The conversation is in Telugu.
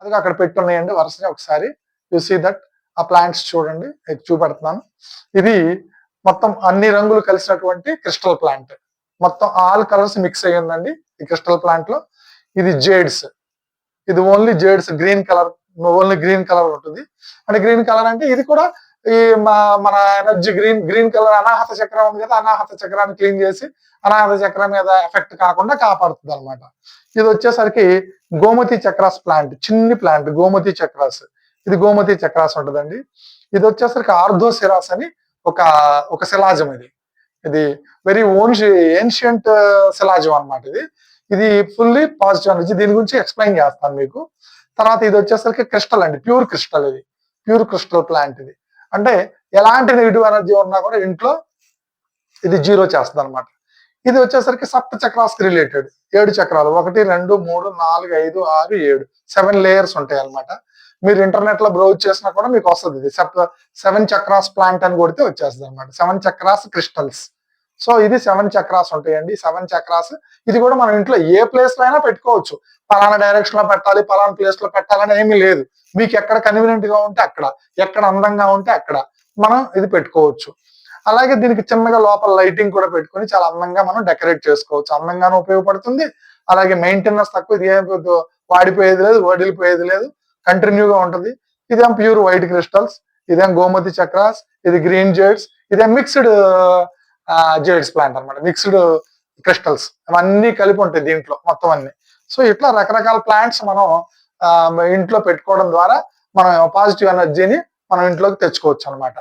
అది అక్కడ పెట్టున్నాయండి వరుసగా. ఒకసారి యు సీ దట్ ఆ ప్లాంట్స్ చూడండి, చూపెడుతున్నాను. ఇది మొత్తం అన్ని రంగులు కలిసినటువంటి క్రిస్టల్ ప్లాంట్. మొత్తం ఆల్ కలర్స్ మిక్స్ అయ్యి ఉందండి ఈ క్రిస్టల్ ప్లాంట్ లో. ఇది జేడ్స్. ఇది only jades green colour, only green colour ఉంటుంది. అంటే గ్రీన్ కలర్ అంటే ఇది కూడా ఈ మన ఎనర్జీ గ్రీన్ కలర్ అనాహత చక్రం ఉంది కదా, అనాహత చక్రాన్ని క్లీన్ చేసి అనాహత చక్రం మీద ఎఫెక్ట్ కాకుండా కాపాడుతుంది అనమాట. ఇది వచ్చేసరికి గోమతి చక్రాస్ ప్లాంట్, చిన్ని ప్లాంట్ గోమతి చక్రాస్. ఇది గోమతి చక్రాస్ ఉంటుందండి. ఇది వచ్చేసరికి ఆర్థోసిరాస్ అని ఒక ఒక శిలాజం. ఇది వెరీ ఏన్షియంట్ శిలాజం అనమాట. ఇది ఫుల్లీ పాజిటివ్ ఎనర్జీ. దీని గురించి ఎక్స్ప్లెయిన్ చేస్తాను మీకు తర్వాత. ఇది వచ్చేసరికి క్రిస్టల్ అండి, ప్యూర్ క్రిస్టల్. ఇది ప్యూర్ క్రిస్టల్ ప్లాంట్. ఇది అంటే ఎలాంటి నెగిటివ్ ఎనర్జీ ఉన్నా కూడా ఇంట్లో ఇది జీరో చేస్తుంది అనమాట. ఇది వచ్చేసరికి సప్త చక్రాస్ రిలేటెడ్, 7 చక్రాలు, 1 2 3 4 5 6 7 7 లేయర్స్ ఉంటాయి అనమాట. మీరు ఇంటర్నెట్ లో బ్రౌజ్ చేసినా కూడా మీకు వస్తుంది. ఇది 7 చక్రాస్ ప్లాంట్ అని కొడితే వచ్చేస్తుంది అనమాట. 7 చక్రాస్ క్రిస్టల్స్. సో ఇది 7 చక్రాస్ ఉంటాయండి. 7 చక్రాస్. ఇది కూడా మనం ఇంట్లో ఏ ప్లేస్ లో అయినా పెట్టుకోవచ్చు. పలానా డైరెక్షన్ లో పెట్టాలి, పలానా ప్లేస్ లో పెట్టాలని ఏమీ లేదు. మీకు ఎక్కడ కన్వీనియంట్ గా ఉంటే అక్కడ, ఎక్కడ అందంగా ఉంటే అక్కడ మనం ఇది పెట్టుకోవచ్చు. అలాగే దీనికి చిన్నగా లోపల లైటింగ్ కూడా పెట్టుకొని చాలా అందంగా మనం డెకరేట్ చేసుకోవచ్చు. అందంగానూ ఉపయోగపడుతుంది. అలాగే మెయింటెనెన్స్ తక్కువ. ఇది ఏం వాడిపోయేది లేదు, వడిలిపోయేది లేదు, కంటిన్యూగా ఉంటుంది. ఇదేం ప్యూర్ వైట్ క్రిస్టల్స్, ఇదేం గోమతి చక్రాస్, ఇది గ్రీన్ జేడ్స్, ఇదేం మిక్స్డ్ జేడ్స్ ప్లాంట్ అనమాట. మిక్స్డ్ క్రిస్టల్స్ అవన్నీ కలిపి ఉంటాయి దీంట్లో మొత్తం అన్ని. సో ఇట్లా రకరకాల ప్లాంట్స్ మనం ఇంట్లో పెట్టుకోవడం ద్వారా మనం పాజిటివ్ ఎనర్జీని మనం ఇంట్లోకి తెచ్చుకోవచ్చు అనమాట.